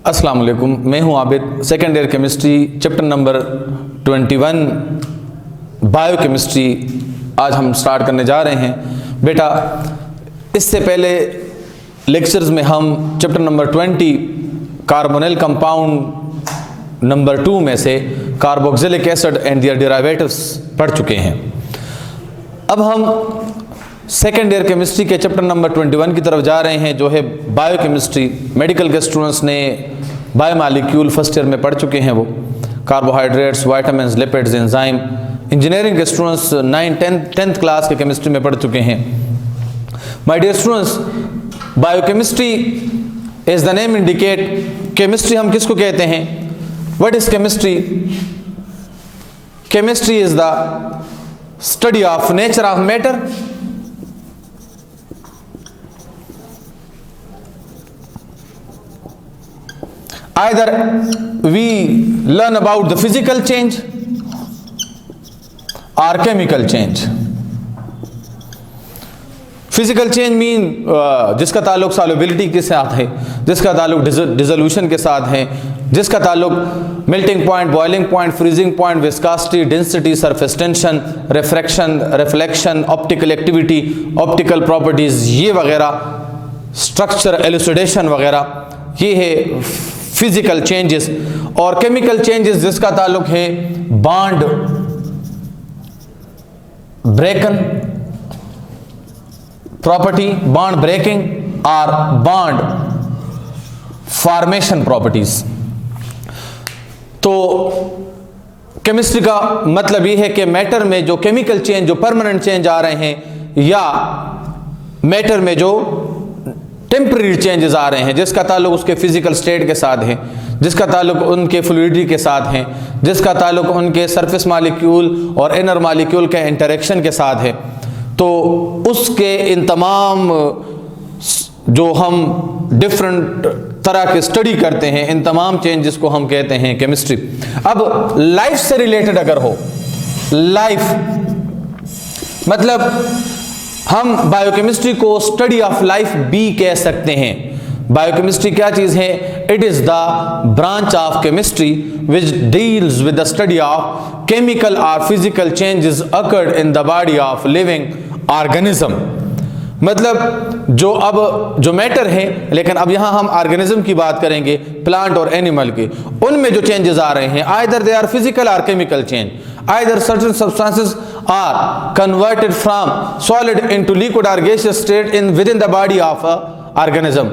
अस्सलाम वालेकुम, मैं हूं Abid. Second year chemistry chapter number 21 bio chemistry आज हम स्टार्ट करने जा रहे हैं। बेटा, इससे पहले लेक्चर्स में हम chapter number 20 carbonyl compound number 2 में से carboxylic acid and their derivatives पढ़ चुके हैं। अब हम सेकेंड ईयर केमिस्ट्री के चैप्टर नंबर 21 की तरफ जा रहे हैं, जो है बायो केमिस्ट्री। मेडिकल के स्टूडेंट्स ने बायोमॉलिक्यूल फर्स्ट ईयर में पढ़ चुके हैं, वो carbohydrates, vitamins, lipids, enzyme. Engineering के स्टूडेंट्स 9th क्लास के केमिस्ट्री में पढ़ चुके हैं। My dear students, biochemistry is the name indicate. Chemistry हम किसको कहते हैं? What is chemistry? Chemistry is the study of nature of matter, either we learn about the physical change or chemical change. Physical change mean जिसका ताल्लुक solubility के साथ है, जिसका ताल्लुक डिसोल्यूशन के साथ है, जिसका ताल्लुक melting point, boiling point, freezing point, viscosity, density, surface tension, refraction, reflection, optical activity, optical properties, ये वगैरह, स्ट्रक्चर एलुसिडेशन वगैरह, ये है फिजिकल चेंजेस। और केमिकल चेंजेस जिसका ताल्लुक है bond broken property, bond breaking और बॉन्ड फॉर्मेशन प्रॉपर्टीज। तो केमिस्ट्री का मतलब ये है कि मैटर में जो केमिकल चेंज, जो परमानेंट चेंज आ रहे हैं, या मैटर में जो टेम्परेरी चेंजेस आ रहे हैं, जिसका ताल्लुक उसके फिजिकल स्टेट के साथ है, जिसका ताल्लुक उनके फ्लूइडिटी के साथ है, जिसका ताल्लुक उनके सरफेस मॉलिक्यूल और इनर मॉलिक्यूल के इंटरेक्शन के साथ है, तो उसके इन तमाम जो हम डिफरेंट तरह के स्टडी करते हैं, इन तमाम चेंजेस को हम कहते हैं केमिस्ट्री। अब लाइफ से रिलेटेड अगर हो, लाइफ मतलब हम बायोकेमिस्ट्री को स्टडी ऑफ लाइफ भी कह सकते हैं। बायोकेमिस्ट्री क्या चीज है? It is the branch of chemistry which deals with the study of chemical और physical changes occurred in the body of living organism. मतलब जो मैटर है, लेकिन अब यहां हम ऑर्गेनिज्म की बात करेंगे, प्लांट और एनिमल की, उनमें जो चेंजेस आ रहे हैं, आइदर दे आर फिजिकल और chemical change, either certain substances are converted from solid into liquid or gaseous state within the body of a organism,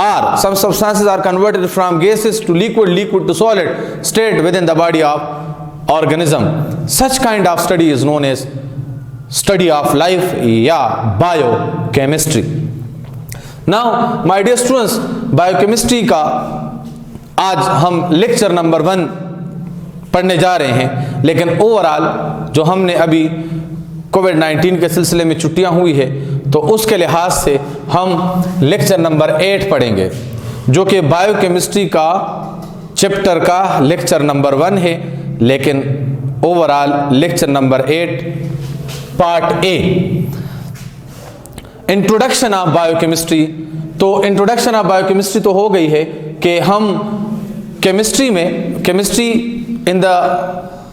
or some substances are converted from gases to liquid to solid state within the body of organism. Such kind of study is known as study of life या biochemistry. Now my dear students, biochemistry का आज हम lecture number 1 पढ़ने जा रहे हैं, लेकिन overall जो हमने अभी कोविड-19 के सिलसिले में छुट्टियां हुई है, तो उसके लिहाज से हम लेक्चर नंबर 8 पढ़ेंगे, जो कि बायोकेमिस्ट्री का चैप्टर का लेक्चर नंबर 1 है, लेकिन overall lecture number 8 part A, introduction of biochemistry. तो इंट्रोडक्शन ऑफ बायोकेमिस्ट्री तो हो गई है कि हम chemistry in the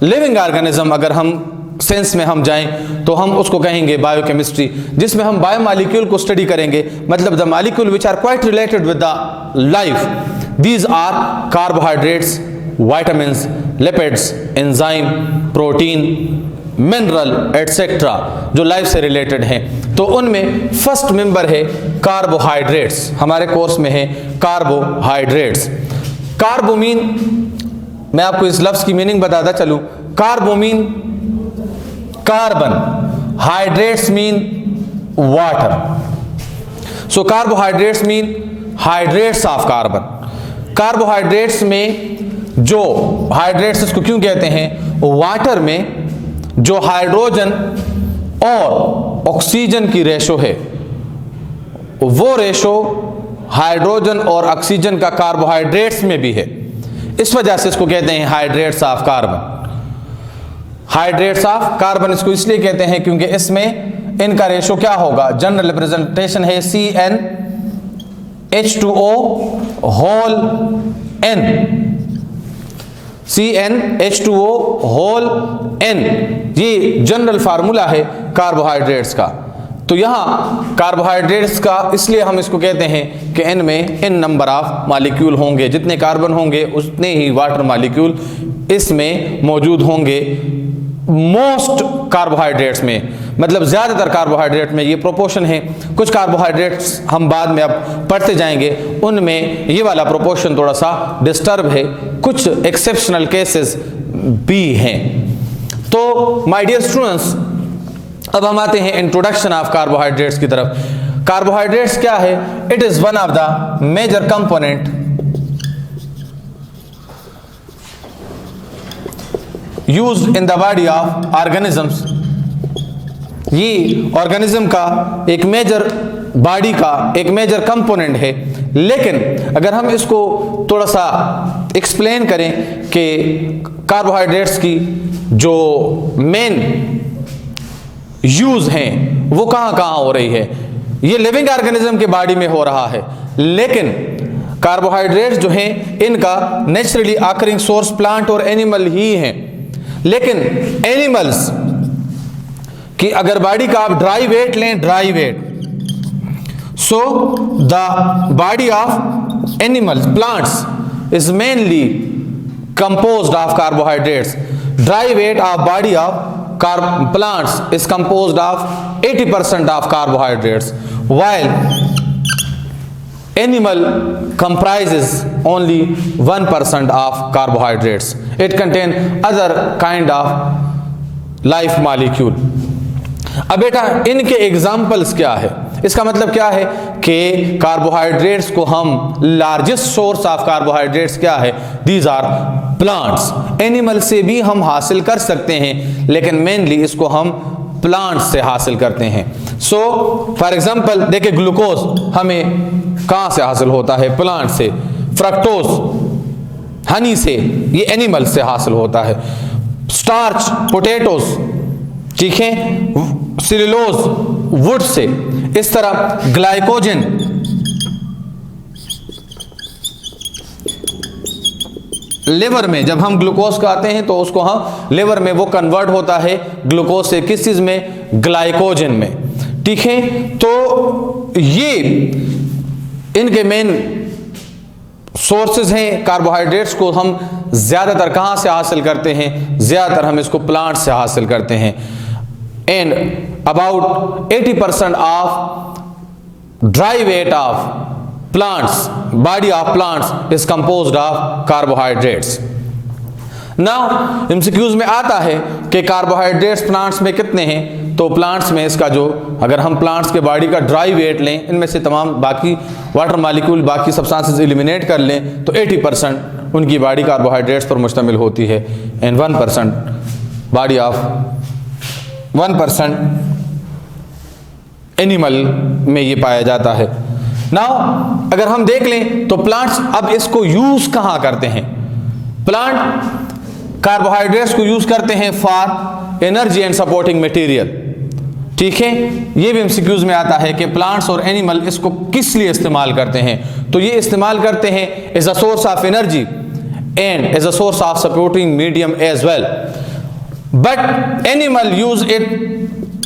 living organism, अगर हम सेंस में हम जाएं तो हम उसको कहेंगे बायोकेमिस्ट्री, जिसमें हम बायोमॉलिक्यूल को स्टडी करेंगे, मतलब the molecule which are quite related with the life. These are carbohydrates, vitamins, lipids, enzyme, protein, mineral etcetera, जो लाइफ से रिलेटेड हैं। तो उनमें फर्स्ट मेंबर है कार्बोहाइड्रेट्स। हमारे कोर्स में है कार्बोहाइड्रेट्स। कार्बो मीन, मैं आपको इस लफ्ज की मीनिंग बताता चलूं। Carbo mean carbon, hydrates mean water. So carbohydrates mean hydrates of carbon. Carbohydrates में जो हाइड्रेट्स इसको क्यों कहते हैं? वाटर में जो हाइड्रोजन और ऑक्सीजन की रेशो है, वो रेशो हाइड्रोजन और ऑक्सीजन का कार्बोहाइड्रेट्स में भी है, इस वजह से इसको कहते हैं hydrates of carbon. Hydrates of carbon इसको इसलिए कहते हैं क्योंकि इसमें इनका रेशो क्या होगा? जनरल रिप्रेजेंटेशन है CN H2O whole N, CnH2O whole N, ये जनरल फार्मूला है कार्बोहाइड्रेट्स का। तो यहाँ कार्बोहाइड्रेट्स का इसलिए हम इसको कहते हैं कि N में n नंबर ऑफ मॉलिक्यूल होंगे, जितने कार्बन होंगे उतने ही वाटर मॉलिक्यूल इसमें मौजूद होंगे। मोस्ट कार्बोहाइड्रेट्स में, मतलब ज़्यादातर कार्बोहाइड्रेट में ये प्रोपोर्शन है। कुछ कार्बोहाइड्रेट्स हम बाद में अब पढ़ते जाएंगे, उनमें ये वाला प्रोपोर्शन थोड़ा सा डिस्टर्ब है, कुछ एक्सेप्शनल केसेस भी हैं। तो माय डियर स्टूडेंट्स, अब हम आते हैं इंट्रोडक्शन ऑफ कार्बोहाइड्रेट्स की तरफ। कार्बोहाइड्रेट्स क्या है? It is one of the major component used in the body of organisms. ये ऑर्गेनिज्म का एक मेजर बॉडी का एक मेजर कंपोनेंट है। लेकिन अगर हम इसको थोड़ा सा एक्सप्लेन करें कि कार्बोहाइड्रेट्स की जो मेन यूज हैं वो कहाँ कहाँ हो रही है, ये लिविंग ऑर्गेनिज्म के बॉडी में हो रहा है। लेकिन कार्बोहाइड्रेट्स जो हैं इनका नेचुरली ऑकरिंग सोर्स प्लांट और एनिमल ही हैं। लेकिन एनिमल्स कि अगर बॉडी का आप ड्राई वेट लें, dry weight, so the body of animals plants is mainly composed of carbohydrates. Dry weight of body of plants is composed of 80% of carbohydrates, while animal comprises only 1% of carbohydrates. It contains other kind of life molecule. अब बेटा इनके examples क्या है? इसका मतलब क्या है कि कार्बोहाइड्रेट्स को हम लार्जेस्ट सोर्स ऑफ कार्बोहाइड्रेट्स क्या है? These are plants. एनिमल से भी हम हासिल कर सकते हैं, लेकिन मेनली इसको हम प्लांट्स से हासिल करते हैं। सो फॉर एग्जांपल देखिए, ग्लूकोज हमें कहाँ से हासिल होता है? प्लांट से। फ्रक्टोज हनी से, ये एनिमल से हासिल होता है। स्टार्च पोटैटोज, ठीक है, सेलुलोज वुड से। इस तरह ग्लाइकोजन लिवर में जब हम ग्लूकोज खाते हैं तो उसको हम लिवर में वो कन्वर्ट होता है ग्लूकोज से, किस चीज में? ग्लाइकोजन में, ठीक है। तो ये इनके मेन सोर्सेज हैं। कार्बोहाइड्रेट्स को हम ज्यादातर कहां से हासिल करते हैं? ज्यादातर हम इसको प्लांट से हासिल करते हैं। And about 80% of dry weight of plants, body of plants is composed of carbohydrates. Now MCQs में आता है कि कार्बोहाइड्रेट्स प्लांट्स में कितने हैं? तो प्लांट्स में इसका जो, अगर हम प्लांट्स के बॉडी का ड्राई वेट लें, इनमें से तमाम बाकी वाटर मॉलिक्यूल, बाकी सब्सटेंसेस एलिमिनेट कर लें, तो 80% उनकी बॉडी कार्बोहाइड्रेट्स पर मुश्तमिल होती है। एंड 1% बॉडी ऑफ 1% एनिमल में ये पाया जाता है। नाउ अगर हम देख लें तो प्लांट्स अब इसको यूज कहां करते हैं? प्लांट कार्बोहाइड्रेट्स को यूज करते हैं for energy and supporting material, ठीक है। ये भी एमसीक्यूज में आता है कि प्लांट्स और एनिमल इसको किस लिए इस्तेमाल करते हैं? तो ये इस्तेमाल करते हैं as a source of energy and as a source of supporting medium as well, but animal use it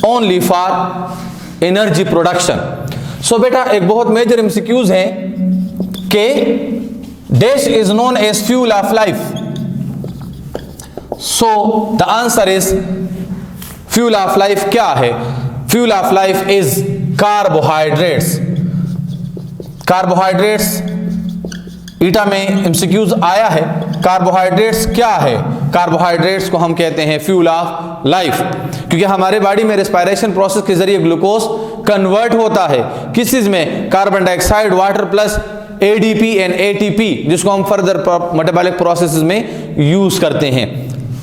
only for energy production. So बेटा एक बहुत मेजर एमसीक्यूज है कि dash is known as fuel of life. So the answer is fuel of life क्या है? Fuel of life is carbohydrates. Carbohydrates ईटा में MCQs आया है। कार्बोहाइड्रेट्स क्या है? कार्बोहाइड्रेट्स को हम कहते हैं फ्यूल ऑफ लाइफ, क्योंकि हमारे बॉडी में रेस्पिरेशन प्रोसेस के जरिए ग्लूकोज कन्वर्ट होता है किस चीज में? Carbon dioxide, water plus ADP and ATP, जिसको हम फर्दर मेटाबॉलिक प्रोसेसेस में यूज करते हैं,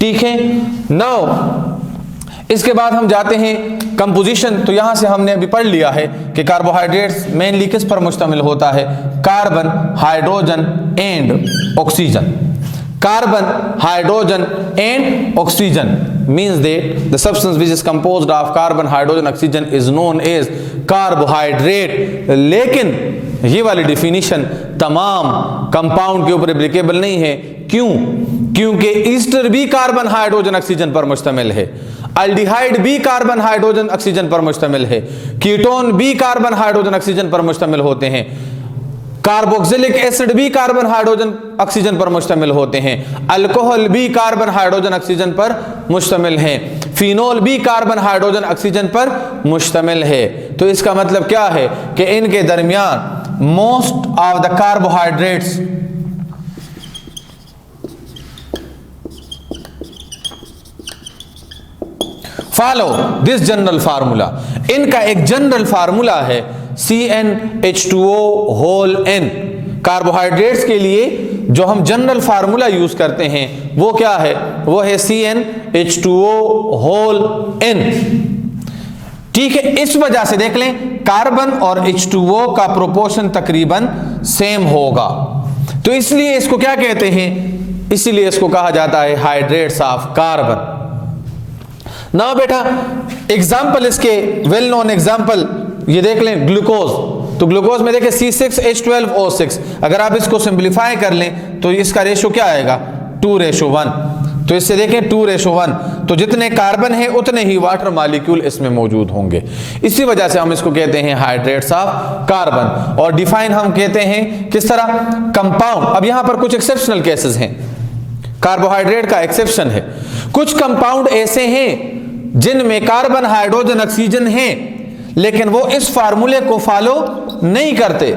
ठीक है। नाउ इसके बाद हम जाते हैं कंपोजिशन। तो यहां से हमने अभी पढ़ लिया है कि कार्बोहाइड्रेट्स मेनली किस पर मुश्तमिल होता है? Carbon, hydrogen and oxygen. Carbon, hydrogen and oxygen means that the substance which is composed of carbon, hydrogen, oxygen is known as carbohydrate. लेकिन ये वाली डिफिनीशन तमाम कंपाउंड के ऊपर एप्लीकेबल नहीं है। क्यों? क्योंकि ईस्टर भी कार्बन हाइड्रोजन ऑक्सीजन पर मुश्तमिल है, अल्डिहाइड भी कार्बन हाइड्रोजन ऑक्सीजन पर मुश्तमिल है, कीटोन भी कार्बन हाइड्रोजन ऑक्सीजन पर मुश्तमिल होते हैं, कार्बोक्सिलिक एसिड भी कार्बन हाइड्रोजन ऑक्सीजन पर मुश्तमिल होते हैं, अल्कोहल भी कार्बन हाइड्रोजन ऑक्सीजन पर मुश्तमिल है, फिनोल भी कार्बन हाइड्रोजन ऑक्सीजन पर मुश्तमिल है। तो इसका मतलब क्या है कि इनके दरमियान most of the carbohydrates follow this general formula. इनका एक जनरल फार्मूला है CnH2O होल n। कार्बोहाइड्रेट्स के लिए जो हम जनरल फार्मूला यूज करते हैं वो क्या है? वो है CnH2O होल n। ठीक है, इस वजह से देख लें कार्बन और H2O का प्रोपोर्शन तकरीबन सेम होगा, तो इसलिए इसको क्या कहते हैं? इसीलिए इसको कहा जाता है हाइड्रेट्स ऑफ कार्बन। ना बेटा एग्जाम्पल इसके वेल नोन एग्जाम्पल ये देख लें ग्लूकोज। तो ग्लूकोज में देखें C6H12O6, अगर आप इसको सिंप्लीफाई कर लें तो इसका रेशो क्या आएगा? 2:1। तो इससे देखें 2:1, तो जितने कार्बन है उतने ही वाटर मॉलिक्यूल इसमें मौजूद होंगे। इसी वजह से हम इसको कहते हैं हाइड्रेट्स ऑफ कार्बन। और डिफाइन हम कहते हैं किस तरह? कंपाउंड। अब यहां पर कुछ एक्सेप्शनल केसेस हैं, कार्बोहाइड्रेट का एक्सेप्शन है। कुछ कंपाउंड ऐसे हैं जिनमें कार्बन हाइड्रोजन ऑक्सीजन है लेकिन वो इस फार्मूले को फॉलो नहीं करते,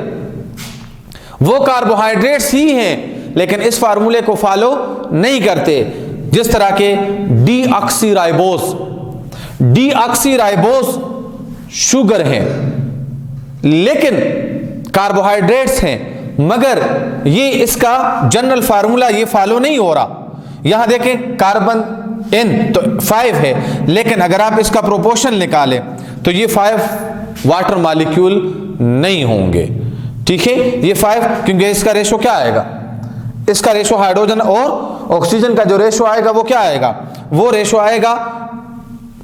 वो कार्बोहाइड्रेट्स ही हैं लेकिन इस फार्मूले को फॉलो नहीं करते। जिस तरह के डीऑक्सीराइबोस शुगर हैं लेकिन कार्बोहाइड्रेट्स हैं, मगर ये इसका जनरल फार्मूला ये फॉलो नहीं हो रहा। यहां देखें कार्बन N तो 5 है, लेकिन अगर आप इसका प्रोपोर्शन निकालें तो ये 5 वाटर मॉलिक्यूल नहीं होंगे। ठीक है, ये 5 क्योंकि इसका रेशो क्या आएगा? इसका रेशो हाइड्रोजन और ऑक्सीजन का जो रेशो आएगा वो क्या आएगा? वो रेशो आएगा,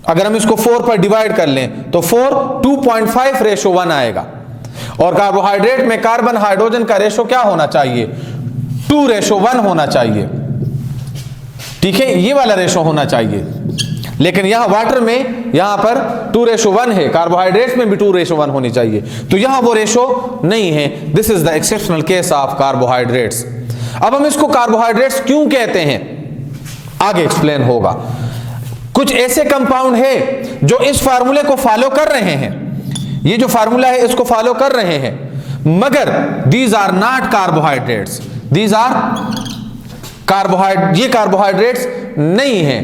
अगर हम इसको 4 पर डिवाइड कर लें तो 4 2.5:1 आएगा। और कार्बोहाइड्रेट में कार्बन हाइड्रोजन का रेशो क्या होना चाहिए? 2:1 होना चाहिए। ठीक है, ये वाला रेशो होना चाहिए, लेकिन यहां वाटर में यहां पर 2:1 है, कार्बोहाइड्रेट्स में भी 2:1 होनी चाहिए, तो यहां वो रेशो नहीं है। This is the exceptional case of carbohydrates. अब हम इसको कार्बोहाइड्रेट्स क्यों कहते हैं आगे एक्सप्लेन होगा। कुछ ऐसे कंपाउंड है जो इस फार्मूले को फॉलो कर रहे हैं, ये जो फार्मूला है इसको फॉलो कर रहे हैं, मगर these are not carbohydrates. These are ये कार्बोहाइड्रेट्स नहीं है।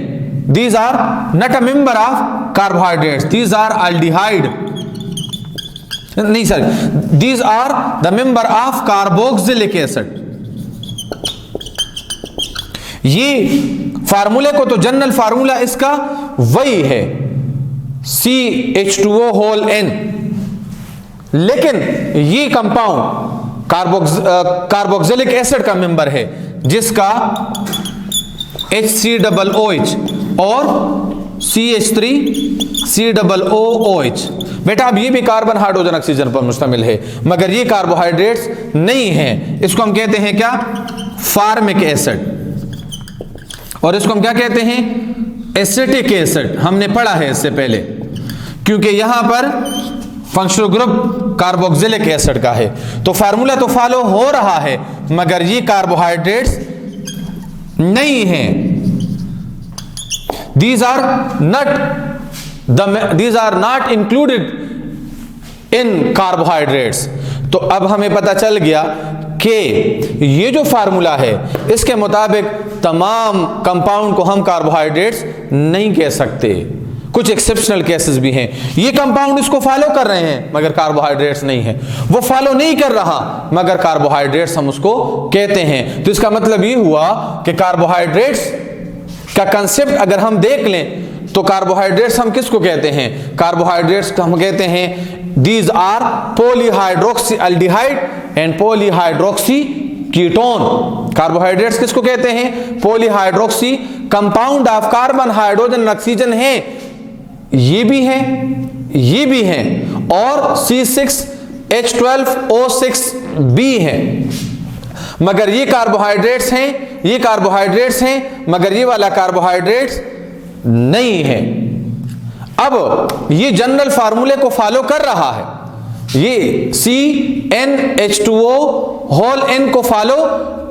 These are not a member of carbohydrates, these are aldehyde, नहीं sorry, these are the member of carboxylic acid. ये फार्मूले को तो जनरल फार्मूला इसका वही है CH2O होल n, लेकिन ये कंपाउंड कार्बोक्सिलिक एसिड का मेंबर है जिसका HCOOH और CH3COOH। बेटा अब ये भी कार्बन हाइड्रोजन ऑक्सीजन पर मुश्तमिल है, मगर ये कार्बोहाइड्रेट्स नहीं है। इसको हम कहते हैं क्या? Formic acid. और इसको हम क्या कहते हैं? Acetic acid. हमने पढ़ा है इससे पहले, क्योंकि यहां पर फंक्शनल ग्रुप कार्बोक्सिलिक एसिड का है, तो फार्मूला तो फॉलो हो रहा है मगर ये कार्बोहाइड्रेट्स नहीं हैं। these are not included in carbohydrates। तो अब हमें पता चल गया कि ये जो फार्मूला है इसके मुताबिक तमाम कंपाउंड को हम कार्बोहाइड्रेट्स नहीं कह सकते। कुछ एक्सेप्शनल केसेस भी हैं, ये कंपाउंड इसको फॉलो कर रहे हैं मगर कार्बोहाइड्रेट्स नहीं है, वो फॉलो नहीं कर रहा मगर कार्बोहाइड्रेट्स हम उसको कहते हैं। तो इसका मतलब ये हुआ कि कार्बोहाइड्रेट्स का कंसेप्ट अगर हम देख लें तो कार्बोहाइड्रेट्स हम किसको कहते हैं? कार्बोहाइड्रेट्स को हम कहते हैं these are polyhydroxy aldehyde and polyhydroxy ketone. Carbohydrates किसको कहते हैं? Polyhydroxy compound of carbon hydrogen oxygen है, ये भी है, ये भी है, और C6 H12O6B है, मगर ये कार्बोहाइड्रेट्स हैं, मगर ये वाला कार्बोहाइड्रेट्स नहीं है। अब ये जनरल फार्मूले को फॉलो कर रहा है, ये CnH2O होल N को फॉलो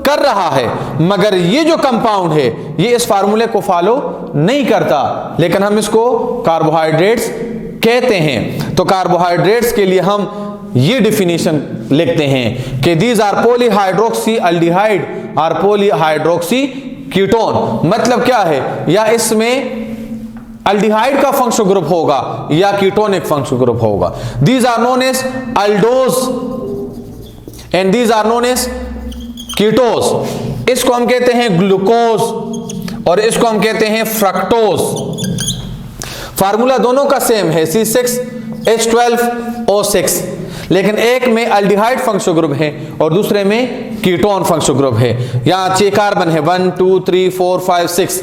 कर रहा है, मगर ये जो कंपाउंड है ये इस फार्मूले को फॉलो नहीं करता, लेकिन हम इसको कार्बोहाइड्रेट्स कहते हैं। तो कार्बोहाइड्रेट्स के लिए हम ये डिफिनीशन लिखते हैं कि दीज आर पॉलीहाइड्रोक्सी अल्डिहाइड और पॉलीहाइड्रोक्सी कीटोन। मतलब क्या है, या इसमें अल्डिहाइड का फंक्शनल ग्रुप होगा या कीटोनिक फंक्शनल ग्रुप होगा। These are known as aldose and these are known as ketose. इसको हम कहते हैं ग्लूकोज और इसको हम कहते हैं फ्रक्टोज। फार्मूला दोनों का सेम है, C6H12O6, लेकिन एक में अल्डिहाइड फंक्शनल ग्रुप है और दूसरे में कीटोन फंक्शनल ग्रुप है। यहां 6 कार्बन है, 1 2 3 4 5 6।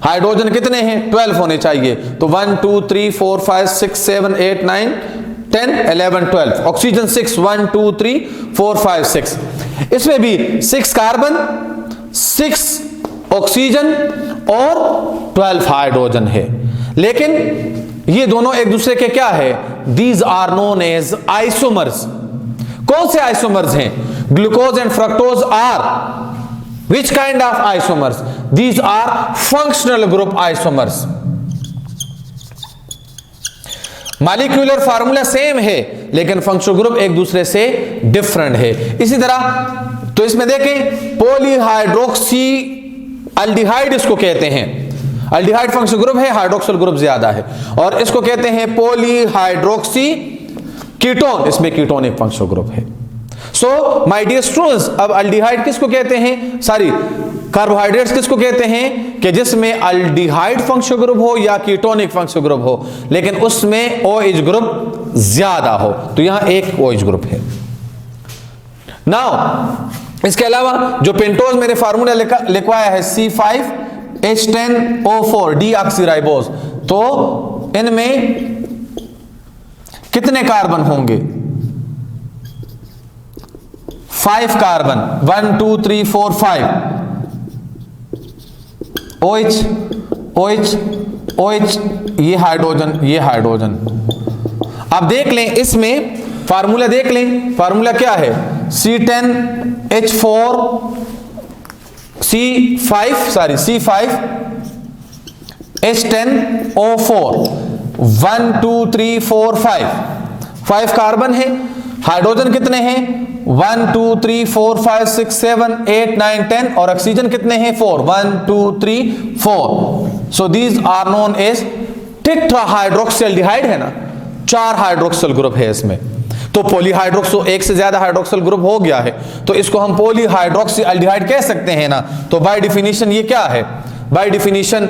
हाइड्रोजन कितने हैं? 12 होने चाहिए, तो 1 2 3 4 5 6 7 8 9 10 11 12। ऑक्सीजन 6, 1 2 3 4 5 6। इसमें भी 6 कार्बन, 6 ऑक्सीजन और 12 हाइड्रोजन है, लेकिन ये दोनों एक दूसरे के क्या है? These are known as isomers. कौन से आइसोमर्स हैं? Glucose and fructose are which kind of isomers? These are functional group isomers. Molecular formula same है लेकिन फंक्शनल ग्रुप एक दूसरे से डिफरेंट है। इसी तरह तो इसमें देखें पॉलीहाइड्रोक्सी अल्डिहाइड इसको कहते हैं। अल्डिहाइड फंक्शनल ग्रुप है, हाइड्रोक्सिल ग्रुप ज्यादा है, और इसको कहते हैं पॉलीहाइड्रोक्सी कीटोन। इसमें कीटोनिक फंक्शनल ग्रुप है। सो माय डियर स्टूडेंट्स, अब अल्डिहाइड किसको कहते हैं, सॉरी कार्बोहाइड्रेट्स किसको कहते हैं कि जिसमें अल्डिहाइड फंक्शनल ग्रुप हो या कीटोनिक फंक्शनल ग्रुप हो, लेकिन उसमें OH ग्रुप ज्यादा हो। तो यहां एक OH ग्रुप है। नाउ इसके अलावा जो पेंटोज मैंने फार्मूला लिखवाया है C5H10O4 डीऑक्सीराइबोज, तो इनमें कितने कार्बन होंगे? 5 कार्बन, 1 2 3 4 5। OH OH OH, ये हाइड्रोजन, ये हाइड्रोजन। अब देख लें इसमें फार्मूला देख लें, फार्मूला क्या है? C10H4 C5H10O4 1 2 3 4 5 कार्बन है। हाइड्रोजन कितने हैं? 1 2 3 4 5 6 7 8 9 10, और ऑक्सीजन कितने हैं? 4 1 2 3 4। So these are known as tetrahydroxyaldehyde है ना, 4 हाइड्रोक्सिल ग्रुप है इसमें। तो पॉलीहाइड्रोक्सो, एक से ज्यादा हाइड्रोक्सिल ग्रुप हो गया है तो इसको हम पॉलीहाइड्रोक्सी अल्डिहाइड कह सकते हैं ना। तो बाय डिफिनीशन ये क्या है? बाय डिफिनीशन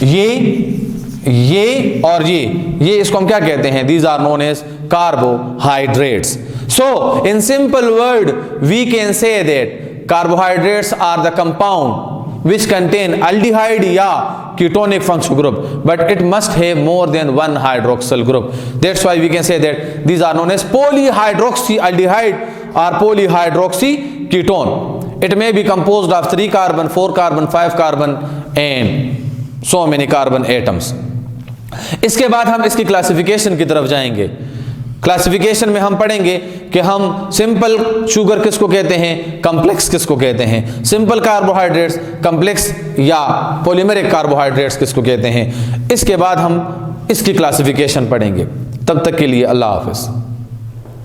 ये और ये इसको हम क्या कहते हैं? These are known as carbohydrates. So in simple word we can say that carbohydrates are the compound which contain aldehyde या ketonic functional group, but it must have more than one hydroxyl group. That's why we can say that these are known as polyhydroxy aldehyde or polyhydroxy ketone. It may be composed of 3 carbon, 4 carbon, 5 carbon and so many carbon atoms. इसके बाद हम इसकी classification की तरफ जाएंगे। Classification में हम पढ़ेंगे कि हम सिंपल शुगर किसको कहते हैं, कॉम्प्लेक्स किसको कहते हैं, सिंपल कार्बोहाइड्रेट्स, कॉम्प्लेक्स या पॉलीमेरिक कार्बोहाइड्रेट्स किसको कहते हैं। इसके बाद हम इसकी क्लासिफिकेशन पढ़ेंगे। तब तक के लिए अल्लाह हाफिज।